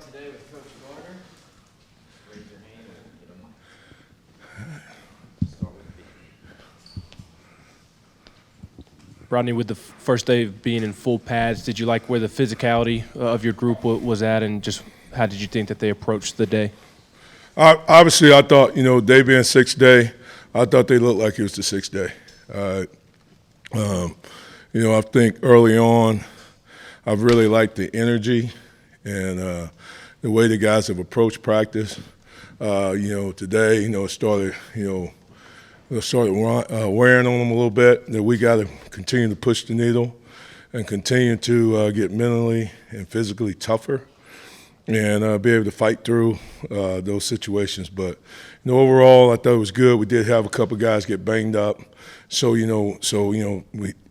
start today with Coach Gardner. Raise your hand and get them. Start with B. Rodney, with the first day of being in full pads, did you like where the physicality of your group was at, and just how did you think that they approached the day? Obviously, I thought, day being sixth day, I thought they looked like it was the sixth day. I think early on, I've really liked the energy and the way the guys have approached practice. Today, it started, wearing on them a little bit, that we got to continue to push the needle and continue to get mentally and physically tougher and be able to fight through those situations. But overall, I thought it was good. We did have a couple guys get banged up, so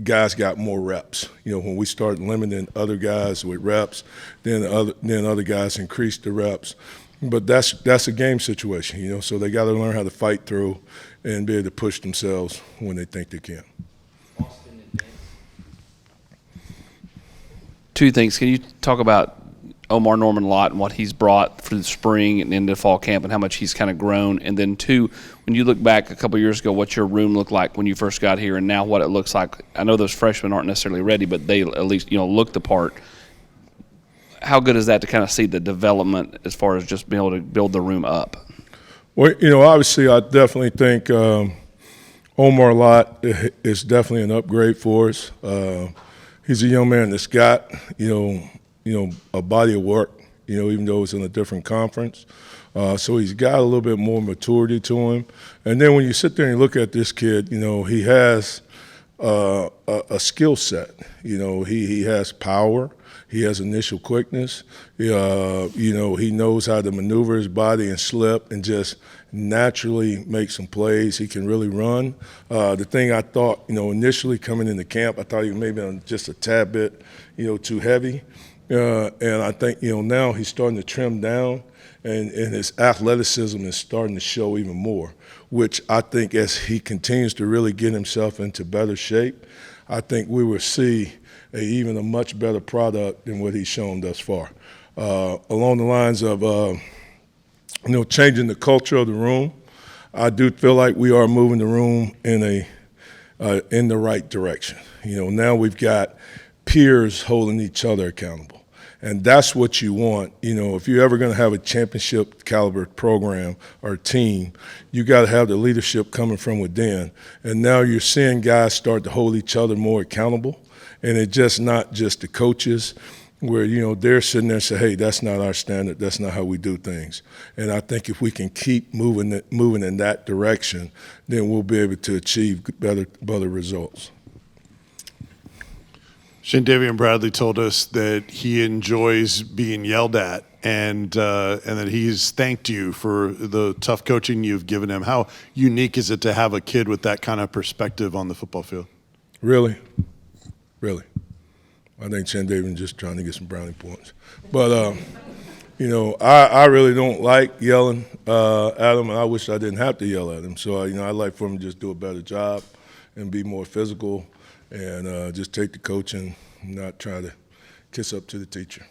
guys got more reps. When we start limiting other guys with reps, then other guys increase the reps. But that's a game situation, so they got to learn how to fight through and be able to push themselves when they think they can. Austin and Dan. Two things. Can you talk about Omar Norman Lott and what he's brought for the spring and into fall camp and how much he's kind of grown? And then two, when you look back a couple of years ago, what your room looked like when you first got here and now what it looks like. I know those freshmen aren't necessarily ready, but they at least, look the part. How good is that to kind of see the development as far as just being able to build the room up? Well, obviously I definitely think Omar Lott is definitely an upgrade for us. He's a young man that's got, a body of work, even though it's in a different conference. So he's got a little bit more maturity to him. And then when you sit there and look at this kid, he has a skill set. He has power. He has initial quickness. He knows how to maneuver his body and slip and just naturally make some plays. He can really run. The thing I thought, initially coming into camp, I thought he was maybe just a tad bit, too heavy. And I think, now he's starting to trim down, and his athleticism is starting to show even more, which I think as he continues to really get himself into better shape, I think we will see even a much better product than what he's shown thus far. Along the lines of, changing the culture of the room, I do feel like we are moving the room in the right direction. Now we've got peers holding each other accountable. And that's what you want. If you're ever going to have a championship caliber program or team, you got to have the leadership coming from within. And now you're seeing guys start to hold each other more accountable. And it's just not just the coaches where, they're sitting there and say, hey, that's not our standard. That's not how we do things. And I think if we can keep moving in that direction, then we'll be able to achieve better results. Davian Bradley told us that he enjoys being yelled at and that he's thanked you for the tough coaching you've given him. How unique is it to have a kid with that kind of perspective on the football field? Really. I think Davian just trying to get some brownie points. But, I really don't like yelling at him, and I wish I didn't have to yell at him. So, I'd like for him to just do a better job and be more physical and just take the coaching, not try to kiss up to the teacher.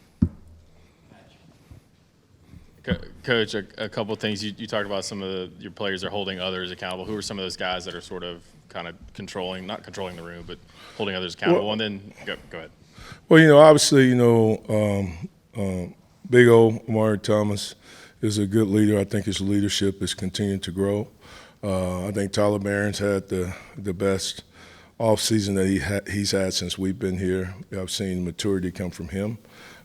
Coach, a couple of things. You talked about some of your players are holding others accountable. Who are some of those guys that are sort of kind of not controlling the room, but holding others accountable? Well, and then go ahead. Well, obviously, Big O, Amari Thomas, is a good leader. I think his leadership is continuing to grow. I think Tyler Barron's had the best offseason that he's had since we've been here. I've seen maturity come from him.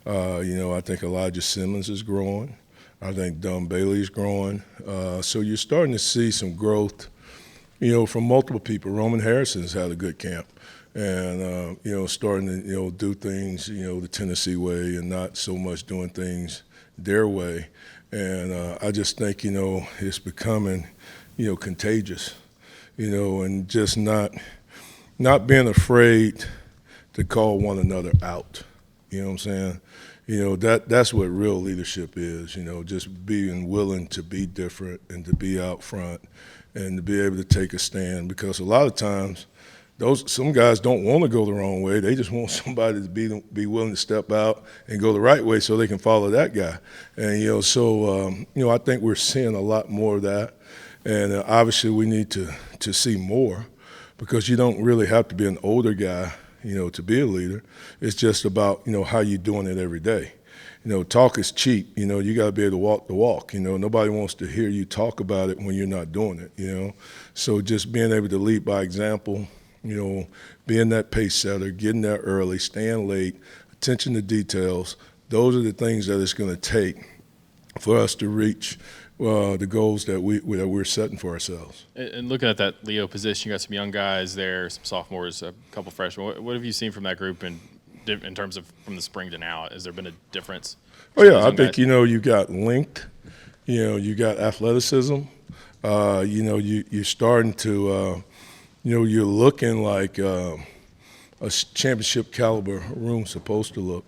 I think Elijah Simmons is growing. I think Don Bailey's growing. So you're starting to see some growth, from multiple people. Roman Harrison's had a good camp. And, starting to, do things, the Tennessee way and not so much doing things their way. And I just think, it's becoming, contagious, and just not being afraid to call one another out. You know what I'm saying? That's what real leadership is, just being willing to be different and to be out front and to be able to take a stand. Because a lot of times, some guys don't want to go the wrong way. They just want somebody to be willing to step out and go the right way so they can follow that guy. And so I think we're seeing a lot more of that. And obviously we need to see more, because you don't really have to be an older guy, to be a leader. It's just about, how you're doing it every day. Talk is cheap. You got to be able to walk the walk. Nobody wants to hear you talk about it when you're not doing it. So just being able to lead by example, being that pace setter, getting there early, staying late, attention to details, those are the things that it's going to take for us to reach the goals that we're setting for ourselves. And looking at that Leo position, you got some young guys there, some sophomores, a couple freshmen. What have you seen from that group in terms of from the spring to now? Has there been a difference? Oh yeah, I think you got length, you got athleticism, you're starting to, you're looking like a championship caliber room supposed to look.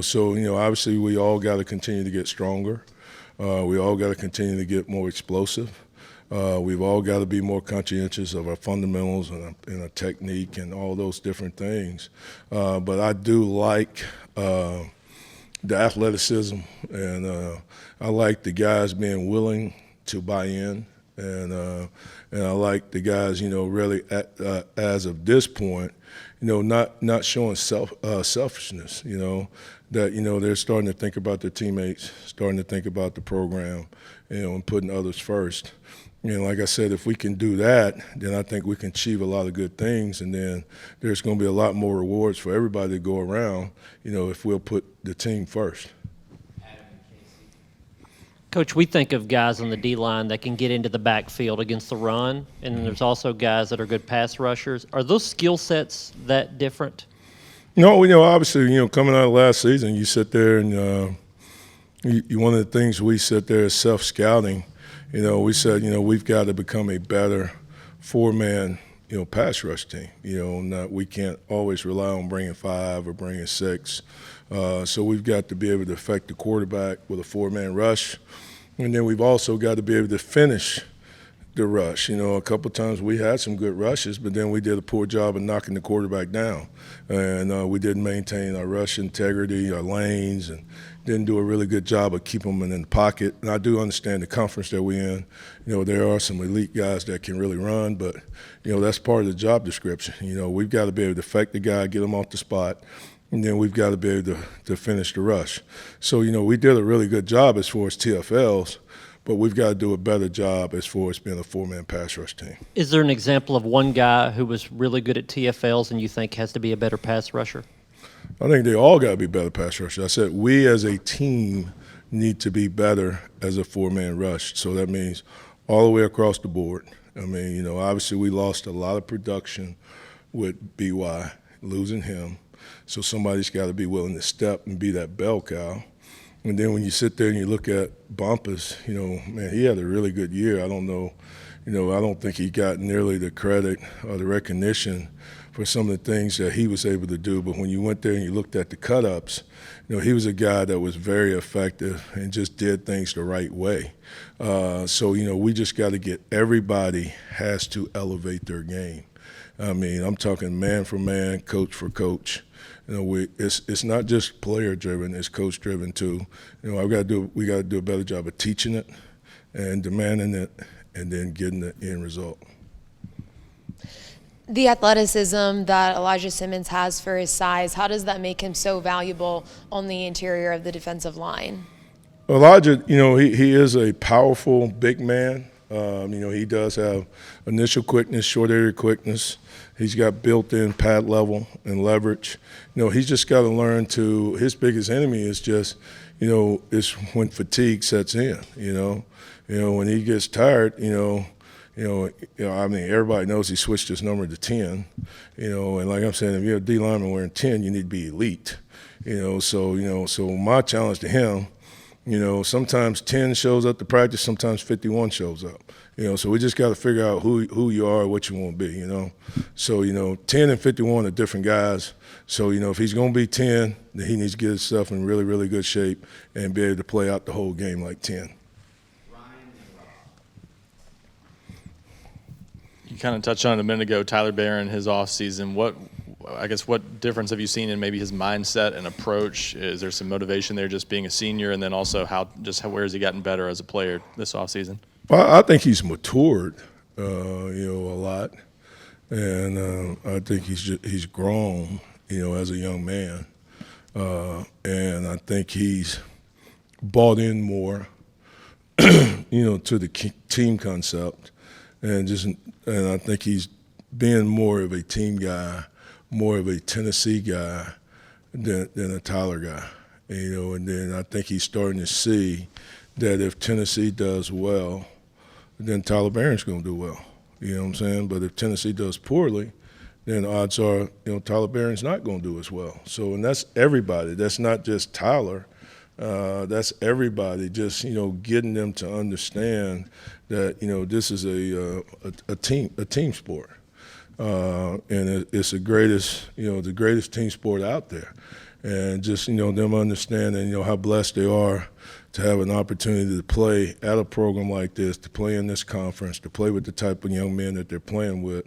So obviously we all got to continue to get stronger. We all got to continue to get more explosive. We've all got to be more conscientious of our fundamentals and our technique and all those different things. But I do like the athleticism, and I like the guys being willing to buy in, and I like the guys, really as of this point, not showing selfishness, that they're starting to think about their teammates, starting to think about the program, and putting others first. Like I said, if we can do that, then I think we can achieve a lot of good things, and then there's going to be a lot more rewards for everybody to go around, if we'll put the team first. Coach, we think of guys on the D-line that can get into the backfield against the run, and then there's also guys that are good pass rushers. Are those skill sets that different? No, obviously, coming out of last season, you sit there and one of the things we sit there is self-scouting. We said, we've got to become a better four-man, pass rush team. We can't always rely on bringing 5 or bringing 6. So we've got to be able to affect the quarterback with a four-man rush. And then we've also got to be able to finish the rush. A couple of times we had some good rushes, but then we did a poor job of knocking the quarterback down. And we didn't maintain our rush integrity, our lanes, and didn't do a really good job of keeping them in the pocket. And I do understand the conference that we're in. There are some elite guys that can really run, but, that's part of the job description. We've got to be able to affect the guy, get him off the spot, and then we've got to be able to finish the rush. So, we did a really good job as far as TFLs, but we've got to do a better job as far as being a four-man pass rush team. Is there an example of one guy who was really good at TFLs and you think has to be a better pass rusher? I think they all got to be better pass rushers. I said we as a team need to be better as a four-man rush. So that means all the way across the board. Obviously we lost a lot of production with BY, losing him. So somebody's got to be willing to step and be that bell cow. And then when you sit there and you look at Bumpus, man, he had a really good year. I don't know, I don't think he got nearly the credit or the recognition for some of the things that he was able to do. But when you went there and you looked at the cut-ups, he was a guy that was very effective and just did things the right way. So we just got to get everybody has to elevate their game. I'm talking man for man, coach for coach. It's not just player driven; it's coach driven too. We got to do a better job of teaching it and demanding it, and then getting the end result. The athleticism that Elijah Simmons has for his size, how does that make him so valuable on the interior of the defensive line? Elijah, he is a powerful big man. He does have initial quickness, short area quickness. He's got built-in pad level and leverage. He's just got to learn to. His biggest enemy is just, is when fatigue sets in. When he gets tired. Everybody knows he switched his number to 10. And like I'm saying, if you're a D lineman wearing 10, you need to be elite. So my challenge to him. Sometimes 10 shows up to practice, sometimes 51 shows up. So we just got to figure out who you are, what you want to be, So, 10 and 51 are different guys. So, if he's going to be 10, then he needs to get himself in really, really good shape and be able to play out the whole game like 10. kind of touched on it a minute ago, Tyler Barron, his off season. What difference have you seen in maybe his mindset and approach? Is there some motivation there just being a senior, and then also where has he gotten better as a player this off season? Well, I think he's matured, a lot, and I think he's grown, as a young man, and I think he's bought in more, to the team concept, and I think he's being more of a team guy, more of a Tennessee guy than a Tyler guy, and then I think he's starting to see that if Tennessee does well, then Tyler Barron's going to do well. You know what I'm saying? But if Tennessee does poorly, then odds are, Tyler Barron's not going to do as well. So, and that's everybody. That's not just Tyler. That's everybody. Just getting them to understand that this is a team sport, and it's the greatest team sport out there, and just them understanding how blessed they are to have an opportunity to play at a program like this, to play in this conference, to play with the type of young men that they're playing with,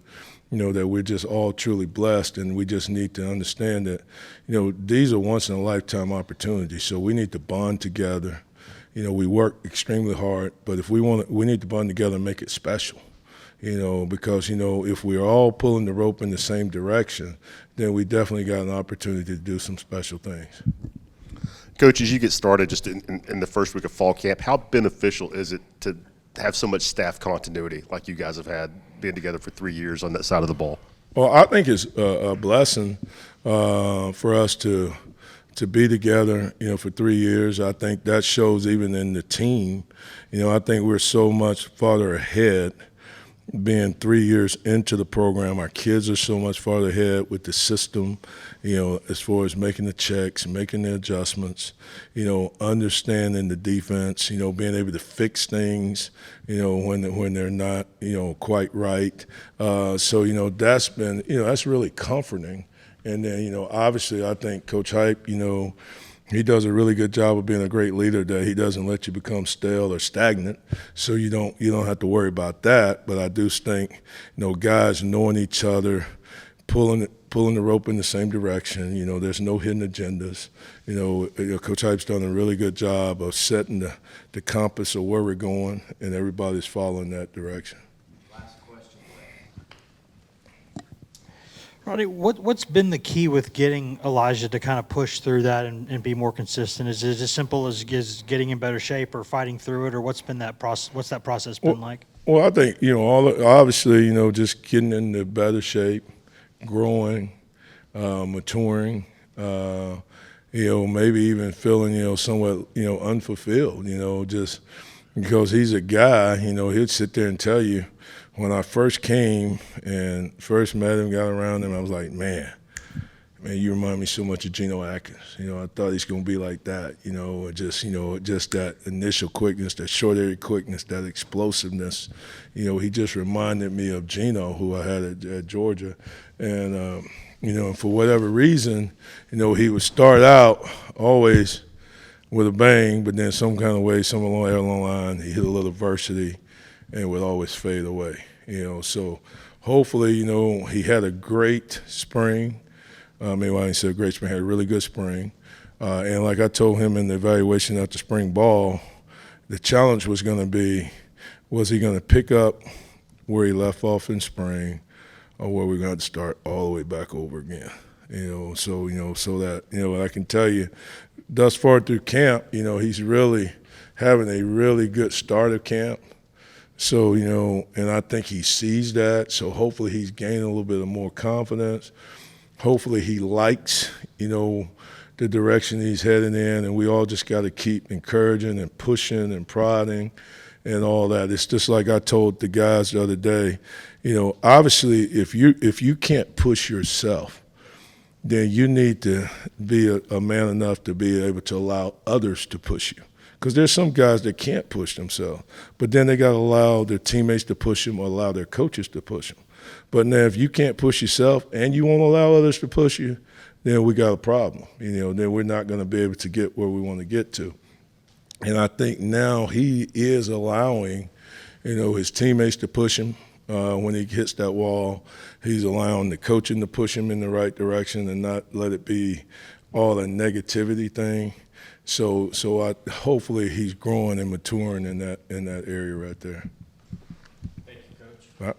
that we're just all truly blessed, and we just need to understand that, these are once-in-a-lifetime opportunities, so we need to bond together. We work extremely hard, but if we need to bond together and make it special, because, if we're all pulling the rope in the same direction, then we definitely got an opportunity to do some special things. Coach, as you get started just in the first week of fall camp, how beneficial is it to have so much staff continuity like you guys have had, being together for 3 years on that side of the ball? Well, I think it's a blessing for us to be together, for 3 years. I think that shows even in the team. I think we're so much farther ahead being 3 years into the program. Our kids are so much farther ahead with the system, as far as making the checks, making the adjustments, understanding the defense, being able to fix things, when they're not, quite right. So, that's been, that's really comforting. And then, obviously I think Coach Hype, he does a really good job of being a great leader, that he doesn't let you become stale or stagnant, so you don't have to worry about that. But I do think, guys knowing each other, pulling the rope in the same direction. There's no hidden agendas. Coach Hype's done a really good job of setting the compass of where we're going, and everybody's following that direction. Last question. Rodney, what's been the key with getting Elijah to kind of push through that and be more consistent? Is it as simple as getting in better shape or fighting through it, or what's that process been like? Well, I think, obviously, just getting into better shape, growing, maturing, maybe even feeling, somewhat, unfulfilled, just because he's a guy, he'd sit there and tell you, when I first came and first met him, got around him, I was like, man, you remind me so much of Geno Atkins. I thought he's going to be like that, just that initial quickness, that short area quickness, that explosiveness. He just reminded me of Geno, who I had at Georgia. And, for whatever reason, he would start out always with a bang, but then some kind of way, some along the line, he hit a little adversity and would always fade away. So hopefully, he had a great spring. Maybe I didn't say a great spring, had a really good spring. And like I told him in the evaluation after spring ball, the challenge was going to be, was he going to pick up where he left off in spring, or were we going to start all the way back over again? So that, I can tell you, thus far through camp, he's really having a really good start of camp. So, and I think he sees that. So hopefully he's gaining a little bit of more confidence. Hopefully he likes, the direction he's heading in. And we all just got to keep encouraging and pushing and prodding and all that. It's just like I told the guys the other day, obviously if you can't push yourself, then you need to be a man enough to be able to allow others to push you. Because there's some guys that can't push themselves, but then they got to allow their teammates to push them or allow their coaches to push them. But now if you can't push yourself and you won't allow others to push you, then we got a problem. Then we're not going to be able to get where we want to get to. And I think now he is allowing, his teammates to push him. when he hits that wall. He's allowing the coaching to push him in the right direction and not let it be all a negativity thing. So hopefully he's growing and maturing in that area right there. Thank you, Coach. Right.